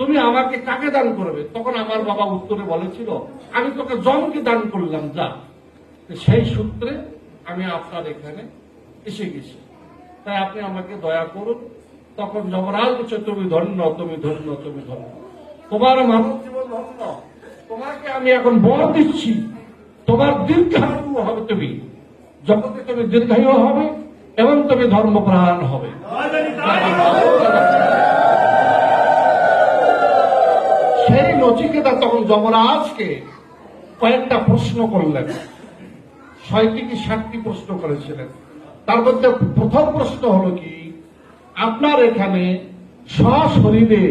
তুমি আমাকে কাকে দান করবে? তখন আমার বাবা উত্তরে বলেছিল, আমি তোকে জমকে দান করলাম, যা। সেই সূত্রে আমি আপনার এখানে এসে গেছি, তাই আপনি আমাকে দয়া করুন। তখন যমরাজ বলছে, তুমি ধন্য, তুমি ধন্য, তুমি ধন্য, তোমার মানব জীবন ধন্য। তোমাকে আমি এখন বর দিচ্ছি, তোমার দীর্ঘায়ু হবে, তুমি জগতে তুমি দীর্ঘায়ু হবে এবং তুমি ধর্মপ্রাণ হবে। সেই নচিকেতা তখন যমরাজকে কয়েকটা প্রশ্ন করলেন, 6টি কি 7টি প্রশ্ন করেছিলেন। তার মধ্যে প্রথম প্রশ্ন হলো কি, আপনার এখানে সশরীরে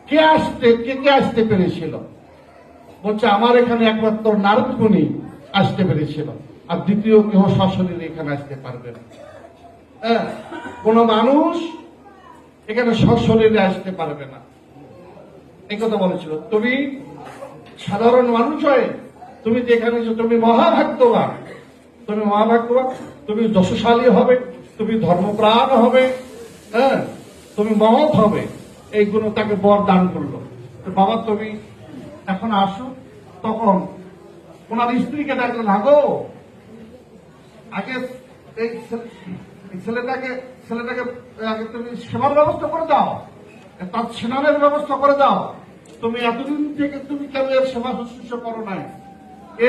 কে আসতে পেরেছিল? বলছে, আমার এখানে একমাত্র নারদ মুনি আসতে পেরেছিল, আর দ্বিতীয় কেউ সশরীরে এখানে আসতে পারবে না। হ্যাঁ, কোন মানুষ এখানে সশরীরে আসতে পারবে না, এই কথা বলেছিল। তুমি সাধারণ মানুষ হয়ে তুমি যেখানে, তুমি মহাভাগ্যবান, তুমি মহাভাগ্যবান, তুমি যশস্বালী হবে, তুমি ধর্মপ্রাণ হবে, হ্যাঁ, তুমি মহৎ হবে, এইগুলো তাকে বর দান করলো। বাবা তুমি এখন আসো। তখন ওনার স্ত্রীকে ডাকলেন, হাগো, আগে এই ছেলেটাকে আগে তুমি সেবার ব্যবস্থা করে দাও, তার স্নানের ব্যবস্থা করে দাও। তুমি এতদিন থেকে তুমি কেন এর সেবা শুশ্রূষা করো নাই?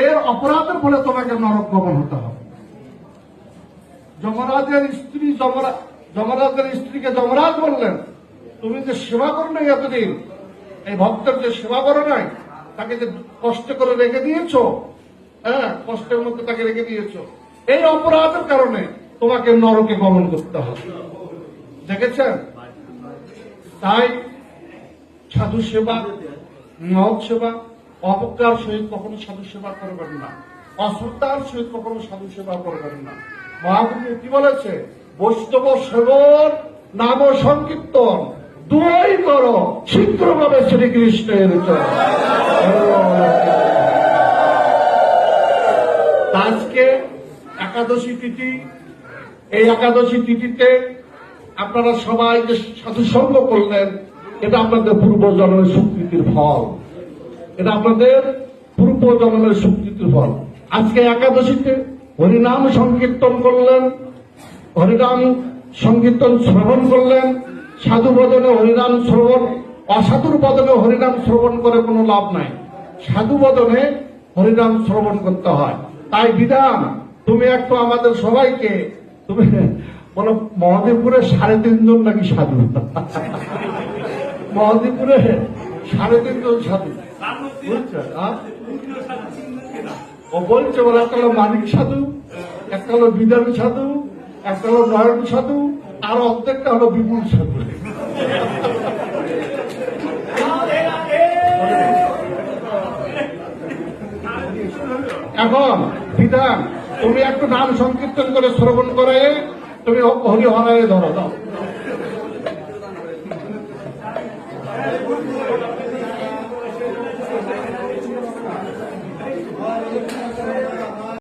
এর অপরাধের ফলে তোমাকে নরক গমন হতে হবে। যমরাজের স্ত্রীকে যমরাজ বললেন, তুমি যে সেবা করো নাই এতদিন, এই ভক্তের যে সেবা করো নাই, তাকে যে কষ্ট করে রেখে দিয়েছো, হ্যাঁ, কষ্টের মধ্যে তাকে রেখে দিয়েছো, এই অপরাধের কারণে তোমাকে নরকে গমন করতে হবে। দেখেছেন? তাই সাধু সেবা, মহৎ সেবা, অবজ্ঞার সহিত কখনো সাধু সেবা করবেন না, অশ্রদ্ধার সহিত কখনো সাধু সেবা করবেন না। মহাপুরুষ কি বলেছে? বৈষ্ণব সেবন নাম সংকীর্তন দুই করো শীঘ্রভাবে শ্রীকৃষ্ণের চরণ। আজকে একাদশী তিথি, এই একাদশী তিথিতে আপনারা সবাই যে সাধু সঙ্গ করলেন, এটা আপনাদের পূর্বজন্মের স্বীকৃতির ফল, এটা আপনাদের পূর্বজন্মের স্বীকৃতির ফল। আজকে একাদশীতে হরিনাম সংকীর্তন করলেন, হরিনাম সংকীর্তন শ্রবণ করলেন। সাধু বদনে হরিনাম শ্রবণ, অসাধুর বদনে হরিনাম শ্রবণ করে কোনো লাভ নাই, সাধু বদনে হরিনাম শ্রবণ করতে হয়। তাই বিধান, তুমি একটু আমাদের সবাইকে তুমি বলো, মহাদেবপুরে 3.5 জন নাকি সাধু, মহাদেবপুরে 3.5 জন সাধু, বুঝছে? ও বলছে, বলে একটা হলো মানিক সাধু, একটা হলো বিধান সাধু, একটা হলো নয়ন সাধু, আর অর্ধেকটা হলো বিপুল সাধু। এখন বিধান, তুমি একটু নাম সংকীর্তন করে শ্রবণ করে তুমি হরি হরায় ধরো, দাও।